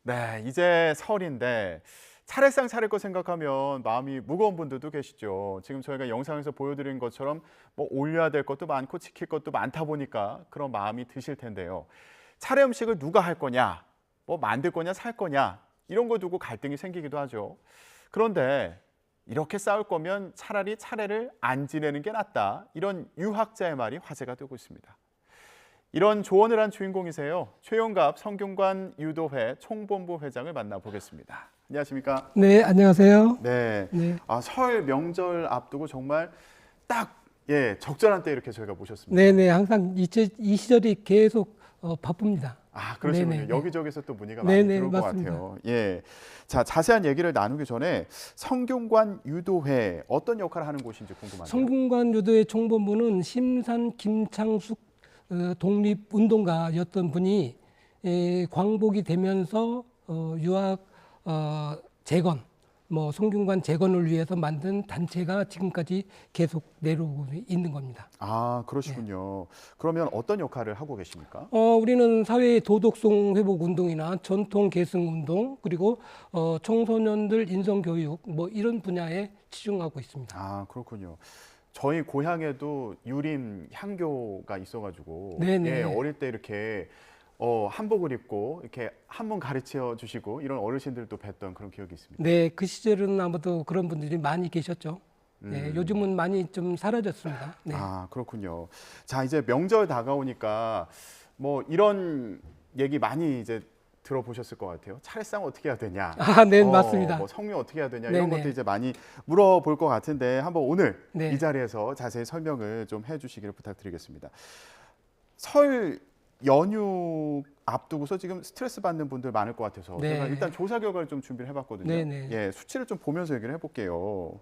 네, 이제 설인데 차례상 차릴 거 생각하면 마음이 무거운 분들도 계시죠. 지금 저희가 영상에서 보여드린 것처럼 뭐 올려야 될 것도 많고 지킬 것도 많다 보니까 그런 마음이 드실 텐데요. 차례 음식을 누가 할 거냐, 뭐 만들 거냐, 살 거냐 이런 거 두고 갈등이 생기기도 하죠. 그런데 이렇게 싸울 거면 차라리 차례를 안 지내는 게 낫다. 이런 유학자의 말이 화제가 되고 있습니다. 이런 조언을 한 주인공이세요. 최용갑 성균관 유도회 총본부 회장을 만나보겠습니다. 안녕하십니까? 네, 안녕하세요. 네. 네. 설 명절 앞두고 정말 딱 적절한 때 이렇게 저희가 모셨습니다. 네네, 항상 이 시절이 계속 바쁩니다. 아, 그러시군요. 네네. 여기저기서 또 문의가 많이 네네, 들어올 것 맞습니다. 같아요. 예. 자, 자세한 얘기를 나누기 전에 성균관 유도회 어떤 역할을 하는 곳인지 궁금합니다. 성균관 유도회 총본부는 심산 김창숙 독립운동가였던 분이 광복이 되면서 유학 재건, 뭐 성균관 재건을 위해서 만든 단체가 지금까지 계속 내려오고 있는 겁니다. 아, 그러시군요. 그러면 어떤 역할을 하고 계십니까? 우리는 사회의 도덕성 회복 운동이나 전통 계승 운동, 그리고 청소년들 인성 교육 뭐 이런 분야에 치중하고 있습니다. 아, 그렇군요. 저희 고향에도 유림 향교가 있어가지고 네네. 어릴 때 이렇게 한복을 입고 이렇게 한문 가르쳐 주시고 이런 어르신들도 뵀던 그런 기억이 있습니다. 네, 그 시절은 아마도 그런 분들이 많이 계셨죠. 네, 요즘은 많이 좀 사라졌습니다. 네. 아, 그렇군요. 자, 이제 명절 다가오니까 뭐 이런 얘기 많이 이제 들어보셨을 것 같아요. 차례상 어떻게 해야 되냐? 아, 네, 맞습니다. 뭐 성묘 어떻게 해야 되냐? 이런 네네. 것도 이제 많이 물어볼 것 같은데 한번 오늘 네. 이 자리에서 자세히 설명을 좀 해주시기를 부탁드리겠습니다. 설 연휴 앞두고서 지금 스트레스 받는 분들 많을 것 같아서 네. 제가 일단 조사 결과를 좀 준비를 해봤거든요. 네네. 예, 수치를 좀 보면서 얘기를 해볼게요.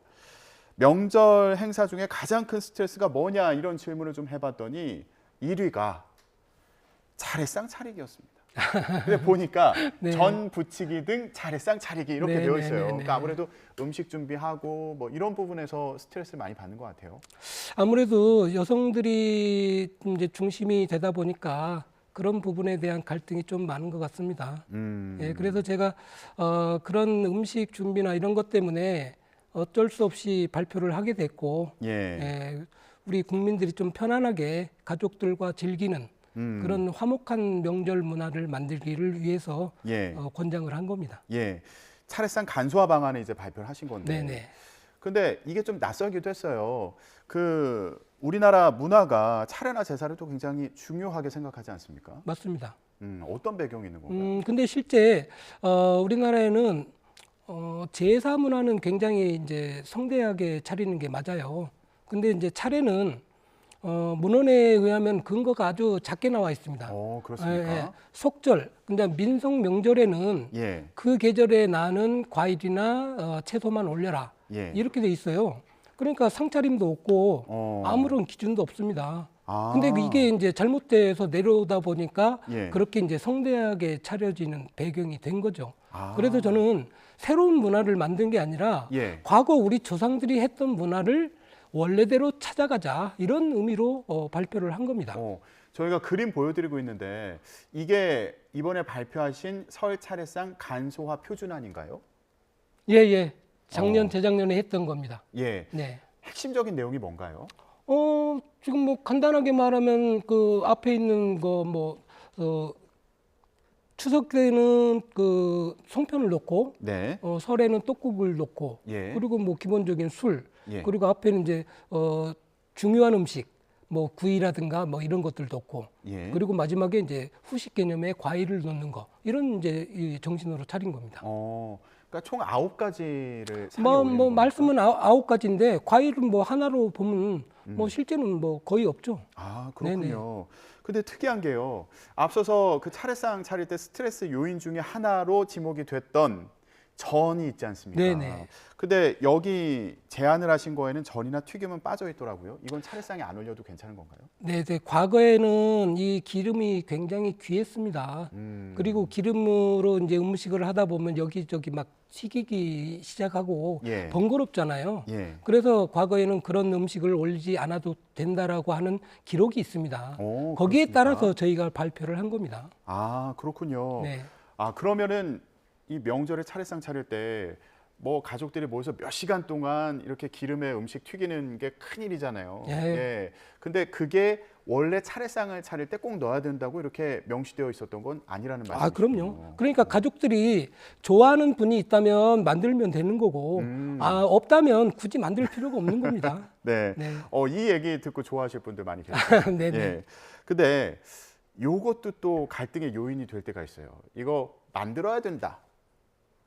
명절 행사 중에 가장 큰 스트레스가 뭐냐 이런 질문을 좀 해봤더니 1위가 차례상 차리기였습니다. 근데 보니까 네. 전 부치기 등 차례상 차리기 이렇게 네, 되어 네, 있어요. 네, 네. 그러니까 아무래도 음식 준비하고 뭐 이런 부분에서 스트레스를 많이 받는 것 같아요. 아무래도 여성들이 이제 중심이 되다 보니까 그런 부분에 대한 갈등이 좀 많은 것 같습니다. 예, 그래서 제가 그런 음식 준비나 이런 것 때문에 어쩔 수 없이 발표를 하게 됐고, 예. 예, 우리 국민들이 좀 편안하게 가족들과 즐기는 그런 화목한 명절 문화를 만들기를 위해서 예. 권장을 한 겁니다. 예. 차례상 간소화 방안을 이제 발표를 하신 건데. 네네. 근데 이게 좀 낯설기도 했어요. 그 우리나라 문화가 차례나 제사를 또 굉장히 중요하게 생각하지 않습니까? 맞습니다. 어떤 배경이 있는 건가요? 근데 실제 우리나라에는 제사 문화는 굉장히 이제 성대하게 차리는 게 맞아요. 근데 이제 차례는 문헌에 의하면 근거가 아주 작게 나와 있습니다. 그렇습니까? 속절, 근데 민속 명절에는 예. 그 계절에 나는 과일이나 채소만 올려라. 예. 이렇게 돼 있어요. 그러니까 상차림도 없고 아무런 기준도 없습니다. 아. 근데 이게 이제 잘못돼서 내려오다 보니까 예. 그렇게 이제 성대하게 차려지는 배경이 된 거죠. 아. 그래서 저는 새로운 문화를 만든 게 아니라 예. 과거 우리 조상들이 했던 문화를 원래대로 찾아가자 이런 의미로 발표를 한 겁니다. 저희가 그림 보여드리고 있는데 이게 이번에 발표하신 설 차례상 간소화 표준안인가요? 예. 작년, 재작년에 했던 겁니다. 예. 네. 핵심적인 내용이 뭔가요? 지금 뭐 간단하게 말하면 그 앞에 있는 거 추석 때는 그 송편을 넣고 네. 설에는 떡국을 넣고 예. 그리고 뭐 기본적인 술 예. 그리고 앞에는 이제 중요한 음식 뭐 구이라든가 뭐 이런 것들 넣고 예. 그리고 마지막에 이제 후식 개념에 과일을 넣는 거 이런 이제 이 정신으로 차린 겁니다. 그러니까 총 9가지를 상에 뭐 올리는 겁니까? 말씀은 9가지인데 과일은 뭐 하나로 보면 뭐 실제는 뭐 거의 없죠. 아, 그렇군요. 근데 특이한 게요. 앞서서 그 차례상 차릴 때 스트레스 요인 중에 하나로 지목이 됐던 전이 있지 않습니까? 네네. 근데 여기 제안을 하신 거에는 전이나 튀김은 빠져 있더라고요. 이건 차례상에 안 올려도 괜찮은 건가요? 네, 과거에는 이 기름이 굉장히 귀했습니다. 그리고 기름으로 이제 음식을 하다 보면 여기저기 막 튀기기 시작하고 예. 번거롭잖아요. 예. 그래서 과거에는 그런 음식을 올리지 않아도 된다라고 하는 기록이 있습니다. 거기에 그렇습니까? 따라서 저희가 발표를 한 겁니다. 아, 그렇군요. 네. 아, 그러면은 이 명절에 차례상 차릴 때 뭐 가족들이 모여서 몇 시간 동안 이렇게 기름에 음식 튀기는 게 큰일이잖아요. 예. 예. 근데 그게 원래 차례상을 차릴 때 꼭 넣어야 된다고 이렇게 명시되어 있었던 건 아니라는 말씀이시죠? 아, 그럼요. 그러니까 가족들이 좋아하는 분이 있다면 만들면 되는 거고, 아, 없다면 굳이 만들 필요가 없는 겁니다. 네. 네. 이 얘기 듣고 좋아하실 분들 많이 계세요. 네네. 예. 근데 요것도 또 갈등의 요인이 될 때가 있어요. 이거 만들어야 된다.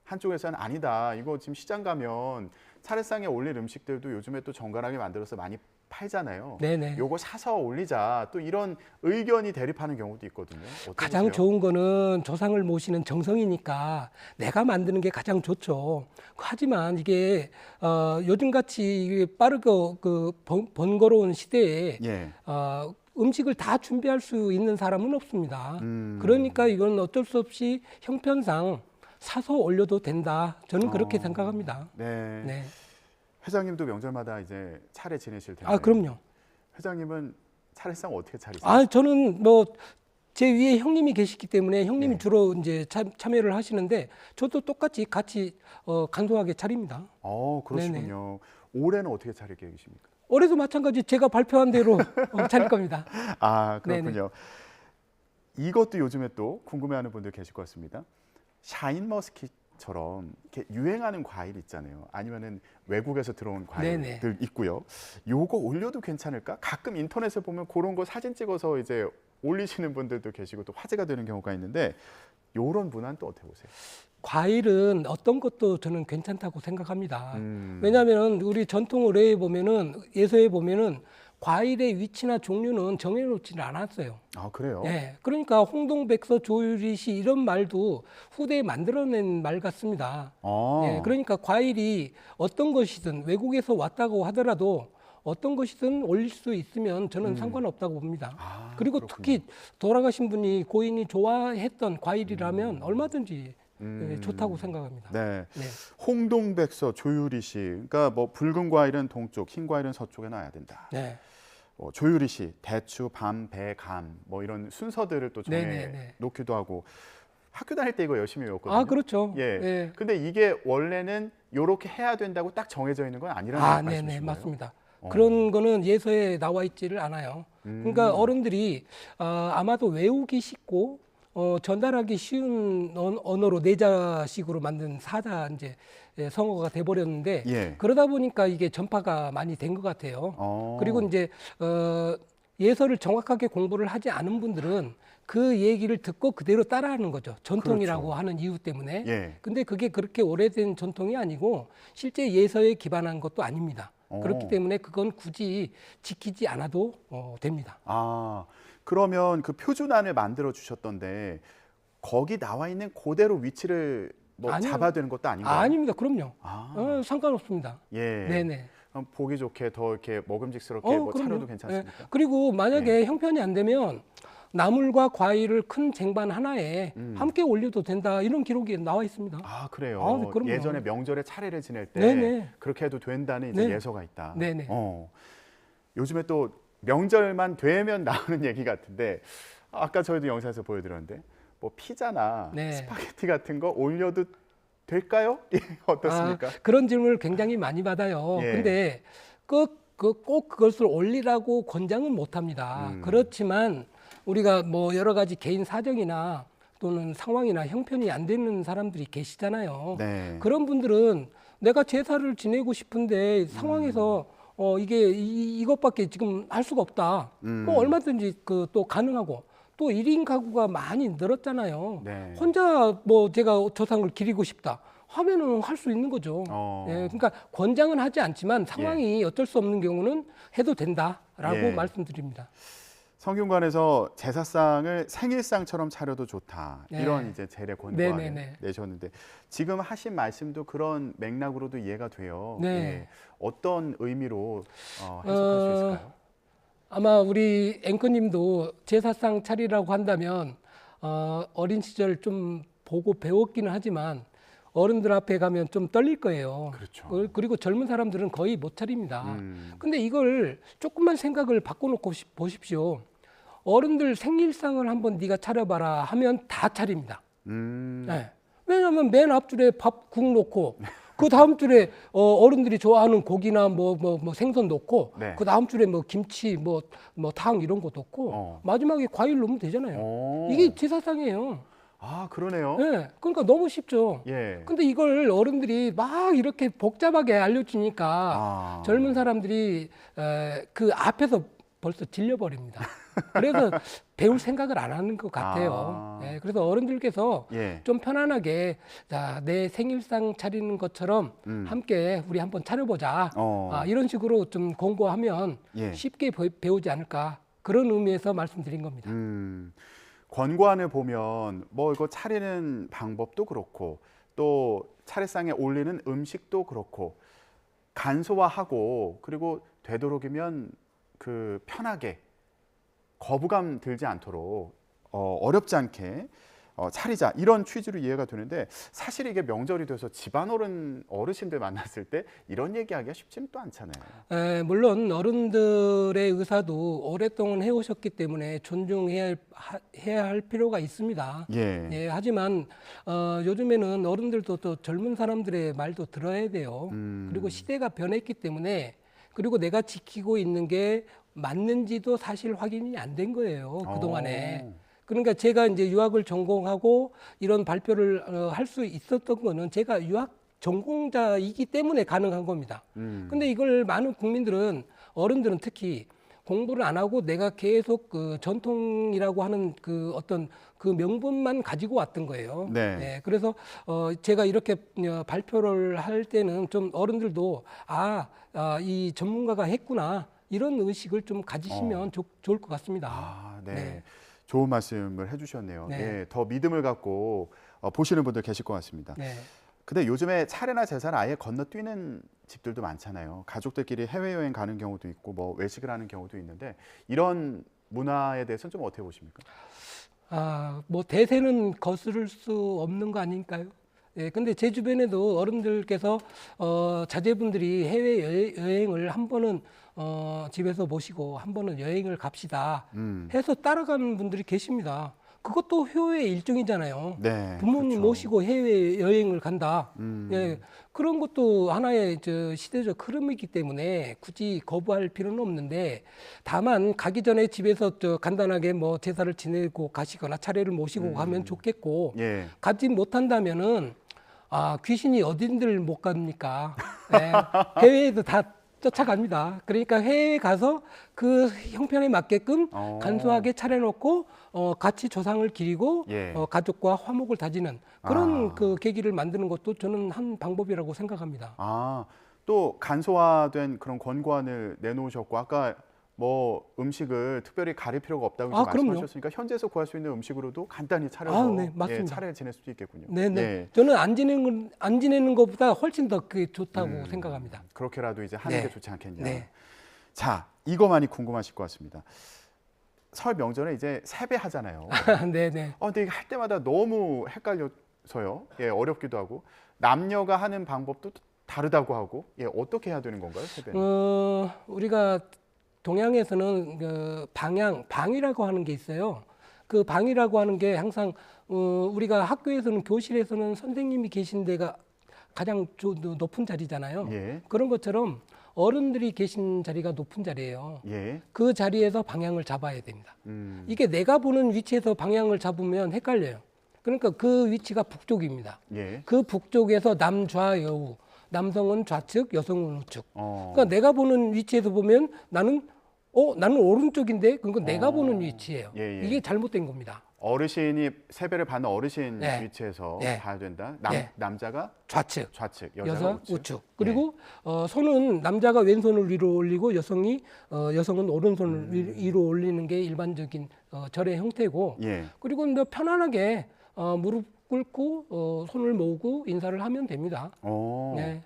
한쪽에서는 아니다. 이거 지금 시장 가면 차례상에 올릴 음식들도 요즘에 또 정갈하게 만들어서 많이 팔잖아요. 네네. 요거 사서 올리자. 또 이런 의견이 대립하는 경우도 있거든요. 어떻게 가장 보세요? 좋은 거는 조상을 모시는 정성이니까 내가 만드는 게 가장 좋죠. 하지만 이게 요즘같이 빠르게 번거로운 시대에 예. 음식을 다 준비할 수 있는 사람은 없습니다. 그러니까 이건 어쩔 수 없이 형편상 사서 올려도 된다. 저는 그렇게 생각합니다. 네. 네. 회장님도 명절마다 이제 차례 지내실 텐데. 아, 그럼요. 회장님은 차례상 어떻게 차리세요? 아, 저는 뭐 제 위에 형님이 계시기 때문에 형님이 네. 주로 이제 참여를 하시는데 저도 똑같이 같이 간소하게 차립니다. 그러시군요. 올해는 어떻게 차릴 계획이십니까? 올해도 마찬가지 제가 발표한 대로 차릴 겁니다. 아, 그렇군요. 이것도 요즘에 또 궁금해하는 분들 계실 것 같습니다. 샤인머스킷처럼 이렇게 유행하는 과일 있잖아요. 아니면은 외국에서 들어온 과일들 네네. 있고요. 요거 올려도 괜찮을까? 가끔 인터넷에 보면 그런 거 사진 찍어서 이제 올리시는 분들도 계시고 또 화제가 되는 경우가 있는데 요런 문화는 또 어떻게 보세요? 과일은 어떤 것도 저는 괜찮다고 생각합니다. 음. 왜냐하면 우리 전통 의례에 보면은 예서에 보면은 과일의 위치나 종류는 정해놓지는 않았어요. 아, 그래요? 예, 그러니까 홍동백서 조유리시 이런 말도 후대에 만들어낸 말 같습니다. 아. 예, 그러니까 과일이 어떤 것이든 외국에서 왔다고 하더라도 어떤 것이든 올릴 수 있으면 저는 상관없다고 봅니다. 아, 그리고 그렇군요. 특히 돌아가신 분이 고인이 좋아했던 과일이라면 얼마든지 예, 좋다고 생각합니다. 네. 네. 홍동백서 조유리시. 그러니까 뭐 붉은 과일은 동쪽, 흰 과일은 서쪽에 놔야 된다. 네. 조유리시, 대추, 밤, 배, 감, 뭐 이런 순서들을 또 정해 네네네. 놓기도 하고 학교 다닐 때 이거 열심히 외웠거든요. 아, 그렇죠. 예. 예. 근데 이게 원래는 요렇게 해야 된다고 딱 정해져 있는 건 아니라는 아, 말씀이신 네네, 거예요? 맞습니다. 그런 거는 예서에 나와 있지를 않아요. 그러니까 어른들이 아마도 외우기 쉽고 전달하기 쉬운 언어로 내자식으로 만든 사자 이제 성어가 돼버렸는데 예. 그러다 보니까 이게 전파가 많이 된 것 같아요. 어. 그리고 이제 예서를 정확하게 공부를 하지 않은 분들은 그 얘기를 듣고 그대로 따라하는 거죠. 전통이라고 그렇죠. 하는 이유 때문에. 예. 근데 그게 그렇게 오래된 전통이 아니고 실제 예서에 기반한 것도 아닙니다. 그렇기 때문에 그건 굳이 지키지 않아도 됩니다. 아, 그러면 그 표준안을 만들어 주셨던데 거기 나와 있는 그대로 위치를 뭐 아니요. 잡아야 되는 것도 아닌가요? 아닙니다. 그럼요. 아. 상관없습니다. 예. 네네. 그럼 보기 좋게 더 이렇게 먹음직스럽게 뭐 그럼요. 차려도 예. 괜찮습니까? 그리고 만약에 형편이 안 되면 나물과 과일을 큰 쟁반 하나에 함께 올려도 된다 이런 기록이 나와 있습니다. 아, 그래요. 아, 네, 그럼요. 예전에 명절에 차례를 지낼 때 네네. 그렇게 해도 된다는 이제 네. 예서가 있다. 네네. 요즘에 또 명절만 되면 나오는 얘기 같은데 아까 저희도 영상에서 보여드렸는데 뭐 피자나 네. 스파게티 같은 거 올려도 될까요? 어떻습니까? 그런 질문을 굉장히 많이 받아요. 예. 근데 꼭 그것을 올리라고 권장은 못 합니다. 그렇지만 우리가 뭐 여러 가지 개인 사정이나 또는 상황이나 형편이 안 되는 사람들이 계시잖아요. 네. 그런 분들은 내가 제사를 지내고 싶은데 상황에서 이게 이것밖에 지금 할 수가 없다. 뭐 얼마든지 또 가능하고 또 1인 가구가 많이 늘었잖아요. 네. 혼자 뭐 제가 조상을 기리고 싶다 하면은 할 수 있는 거죠. 예, 그러니까 권장은 하지 않지만 상황이 어쩔 수 없는 경우는 해도 된다라고 예. 말씀드립니다. 성균관에서 제사상을 생일상처럼 차려도 좋다. 네. 이런 이제 제례 권고안을 네네네. 내셨는데 지금 하신 말씀도 그런 맥락으로도 이해가 돼요. 네. 예. 어떤 의미로 해석할 수 있을까요? 아마 우리 앵커님도 제사상 차리라고 한다면 어린 시절 좀 보고 배웠기는 하지만 어른들 앞에 가면 좀 떨릴 거예요. 그렇죠. 그리고 젊은 사람들은 거의 못 차립니다. 근데 이걸 조금만 생각을 바꿔놓고 보십시오. 어른들 생일상을 한번 네가 차려봐라 하면 다 차립니다. 네. 왜냐하면 맨 앞줄에 밥, 국 놓고 그 다음 줄에 어른들이 좋아하는 고기나 뭐 생선 놓고 네. 그 다음 줄에 뭐 김치 뭐 탕 이런 거 놓고 마지막에 과일 넣으면 되잖아요. 이게 제사상이에요. 아, 그러네요. 예. 그러니까 너무 쉽죠. 예. 근데 이걸 어른들이 막 이렇게 복잡하게 알려주니까 아. 젊은 사람들이 그 앞에서 벌써 질려버립니다. 그래서 배울 생각을 안 하는 것 같아요. 아. 예, 그래서 어른들께서 예. 좀 편안하게 자, 내 생일상 차리는 것처럼 함께 우리 한번 차려보자. 이런 식으로 좀 공고하면 예. 쉽게 배우지 않을까. 그런 의미에서 말씀드린 겁니다. 권고안을 보면 뭐 이거 차리는 방법도 그렇고 또 차례상에 올리는 음식도 그렇고 간소화하고 그리고 되도록이면 그 편하게 거부감 들지 않도록 어렵지 않게 차리자 이런 취지로 이해가 되는데 사실 이게 명절이 돼서 집안 어르신들 만났을 때 이런 얘기하기가 쉽지는 또 않잖아요. 물론 어른들의 의사도 오랫동안 해오셨기 때문에 존중해야 할 필요가 있습니다. 예. 예, 하지만 요즘에는 어른들도 또 젊은 사람들의 말도 들어야 돼요. 그리고 시대가 변했기 때문에 그리고 내가 지키고 있는 게 맞는지도 사실 확인이 안 된 거예요. 그동안에. 그러니까 제가 이제 유학을 전공하고 이런 발표를 할 수 있었던 거는 제가 유학 전공자이기 때문에 가능한 겁니다. 근데 이걸 많은 국민들은 어른들은 특히 공부를 안 하고 내가 계속 그 전통이라고 하는 그 어떤 그 명분만 가지고 왔던 거예요. 네. 네, 그래서 제가 이렇게 발표를 할 때는 좀 어른들도 이 전문가가 했구나 이런 의식을 좀 가지시면 좋을 것 같습니다. 네. 네. 좋은 말씀을 해주셨네요. 네. 예, 더 믿음을 갖고 보시는 분들 계실 것 같습니다. 네. 근데 요즘에 차례나 제사를 아예 건너뛰는 집들도 많잖아요. 가족들끼리 해외여행 가는 경우도 있고 뭐 외식을 하는 경우도 있는데 이런 문화에 대해서는 좀 어떻게 보십니까? 뭐 대세는 거스를 수 없는 거 아닐까요? 예, 근데 제 주변에도 어른들께서 자제분들이 해외 여행을 한 번은 집에서 모시고 한 번은 여행을 갑시다 해서 따라가는 분들이 계십니다. 그것도 효의 일종이잖아요. 네, 부모님 그렇죠. 모시고 해외 여행을 간다. 예, 그런 것도 하나의 시대적 흐름이기 때문에 굳이 거부할 필요는 없는데 다만 가기 전에 집에서 간단하게 뭐 제사를 지내고 가시거나 차례를 모시고 가면 좋겠고 예. 가지 못한다면은 귀신이 어딘들 못 갑니까? 예, 해외에도 다 쫓아갑니다. 그러니까 해외에 가서 그 형편에 맞게끔 간소하게 차려놓고 같이 조상을 기리고 예. 가족과 화목을 다지는 그런 그 계기를 만드는 것도 저는 한 방법이라고 생각합니다. 또 간소화된 그런 권고안을 내놓으셨고 아까 뭐 음식을 특별히 가릴 필요가 없다고 말씀하셨으니까 현지에서 구할 수 있는 음식으로도 간단히 차려서 네, 맞습니다. 예, 차례를 지낼 수도 있겠군요. 네네. 예. 저는 안 지내는 것보다 훨씬 더 그게 좋다고 생각합니다. 그렇게라도 이제 하는 네. 게 좋지 않겠냐. 네. 자, 이거 많이 궁금하실 것 같습니다. 설 명절에 이제 세배 하잖아요. 네네. 근데 이게 할 때마다 너무 헷갈려서요. 예, 어렵기도 하고 남녀가 하는 방법도 다르다고 하고 예, 어떻게 해야 되는 건가요, 세배는? 우리가 동양에서는 그 방이라고 하는 게 있어요. 그 방이라고 하는 게 항상 우리가 학교에서는 교실에서는 선생님이 계신 데가 가장 높은 자리잖아요. 예. 그런 것처럼 어른들이 계신 자리가 높은 자리예요. 예. 그 자리에서 방향을 잡아야 됩니다. 이게 내가 보는 위치에서 방향을 잡으면 헷갈려요. 그러니까 그 위치가 북쪽입니다. 예. 그 북쪽에서 남좌여우, 남성은 좌측, 여성은 우측. 어. 그러니까 내가 보는 위치에서 보면 나는 오른쪽인데 그건 내가 보는 위치예요. 예, 예. 이게 잘못된 겁니다. 어르신이 세배를 받는 어르신 네. 위치에서 네. 봐야 된다. 네. 남자가 좌측, 좌측, 여자가 여자 우측. 우측. 그리고 손은 남자가 왼손을 위로 올리고 여성은 오른손을 위로 올리는 게 일반적인 절의 형태고. 예. 그리고 뭐 편안하게 무릎 꿇고 손을 모으고 인사를 하면 됩니다. 네.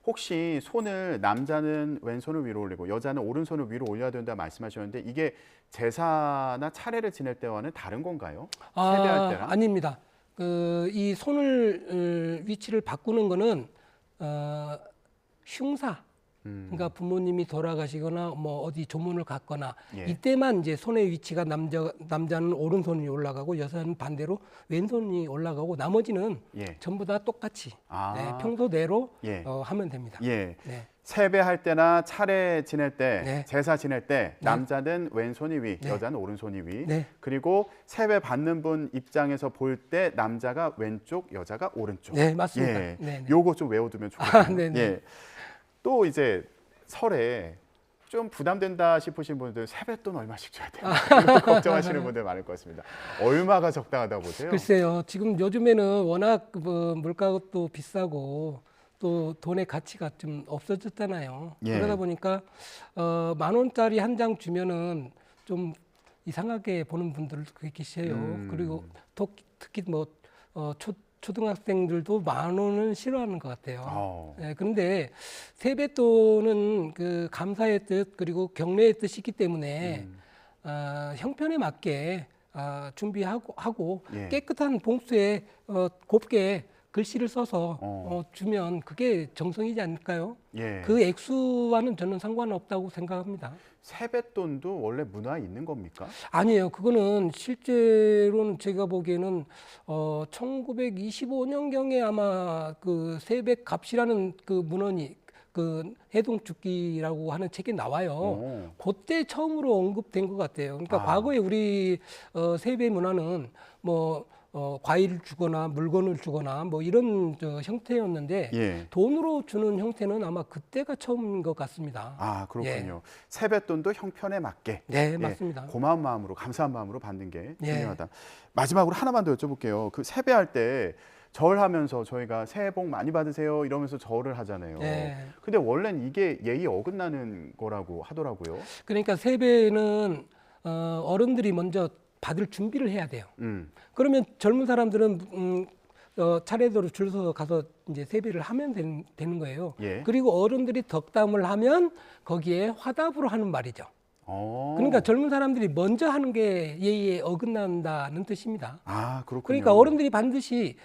혹시 손을 남자는 왼손을 위로 올리고 여자는 오른손을 위로 올려야 된다 말씀하셨는데 이게 제사나 차례를 지낼 때와는 다른 건가요? 세배할 때랑? 아닙니다. 이 손을 위치를 바꾸는 거는 흉사 그러니까 부모님이 돌아가시거나 뭐 어디 조문을 갔거나 예. 이때만 이제 손의 위치가 남자는 오른손이 올라가고 여자는 반대로 왼손이 올라가고 나머지는 예. 전부 다 똑같이 아. 네, 평소대로 예. 하면 됩니다. 예. 네. 세배할 때나 차례 지낼 때, 네. 제사 지낼 때 네. 남자는 왼손이 위, 네. 여자는 오른손이 위. 네. 그리고 세배 받는 분 입장에서 볼 때 남자가 왼쪽, 여자가 오른쪽. 네, 맞습니다. 예. 네, 네. 요거 좀 외워두면 좋겠네요. 네, 네. 예. 또 이제 설에 좀 부담된다 싶으신 분들 세뱃돈 얼마씩 줘야 돼요? 이거 걱정하시는 분들 많을 것 같습니다. 얼마가 적당하다고 보세요? 글쎄요. 지금 요즘에는 워낙 뭐 물가도 비싸고 또 돈의 가치가 좀 없어졌잖아요. 예. 그러다 보니까 10,000원짜리 한 장 주면은 좀 이상하게 보는 분들도 계세요. 그리고 특히 뭐 초등학생들도 10,000원은 싫어하는 것 같아요. 예, 그런데 세뱃돈은 그 감사의 뜻 그리고 경례의 뜻이기 때문에 형편에 맞게 준비하고 예. 깨끗한 봉투에 곱게 글씨를 써서 주면 그게 정성이지 않을까요? 예. 그 액수와는 저는 상관없다고 생각합니다. 세뱃돈도 원래 문화에 있는 겁니까? 아니에요. 그거는 실제로는 제가 보기에는 1925년경에 아마 그 세뱃값이라는 그 문헌이 그 해동축기라고 하는 책에 나와요. 그때 처음으로 언급된 것 같아요. 그러니까 과거에 우리 세배 문화는 뭐 과일을 주거나 물건을 주거나 뭐 이런 형태였는데 예. 돈으로 주는 형태는 아마 그때가 처음인 것 같습니다. 아, 그렇군요. 예. 세뱃돈도 형편에 맞게. 네, 맞습니다. 고마운 마음으로, 감사한 마음으로 받는 게 예. 중요하다. 마지막으로 하나만 더 여쭤볼게요. 그 세배할 때 절하면서 저희가 새해 복 많이 받으세요 이러면서 절을 하잖아요. 예. 근데 원래는 이게 예의 어긋나는 거라고 하더라고요. 그러니까 세배는 어른들이 먼저 받을 준비를 해야 돼요. 그러면 젊은 사람들은 차례대로 줄 서서 가서 이제 세배를 하면 되는 거예요. 예. 그리고 어른들이 덕담을 하면 거기에 화답으로 하는 말이죠. 그러니까 젊은 사람들이 먼저 하는 게 예의에 어긋난다는 뜻입니다. 아, 그렇군요. 그러니까 어른들이 반드시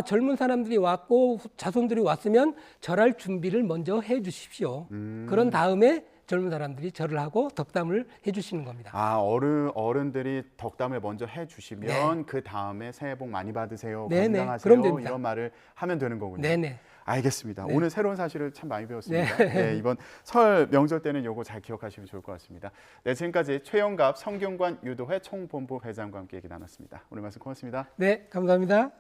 젊은 사람들이 왔고 자손들이 왔으면 절할 준비를 먼저 해 주십시오. 그런 다음에 젊은 사람들이 절을 하고 덕담을 해 주시는 겁니다. 아, 어른들이 덕담을 먼저 해주시면 네. 그 다음에 새해 복 많이 받으세요, 네네, 건강하세요 그럼 됩니다. 이런 말을 하면 되는 거군요. 네네. 알겠습니다. 네. 오늘 새로운 사실을 참 많이 배웠습니다. 네. 네, 이번 설 명절 때는 요거 잘 기억하시면 좋을 것 같습니다. 네, 지금까지 최영갑 성균관 유도회 총본부 회장과 함께 얘기 나눴습니다. 오늘 말씀 고맙습니다. 네, 감사합니다.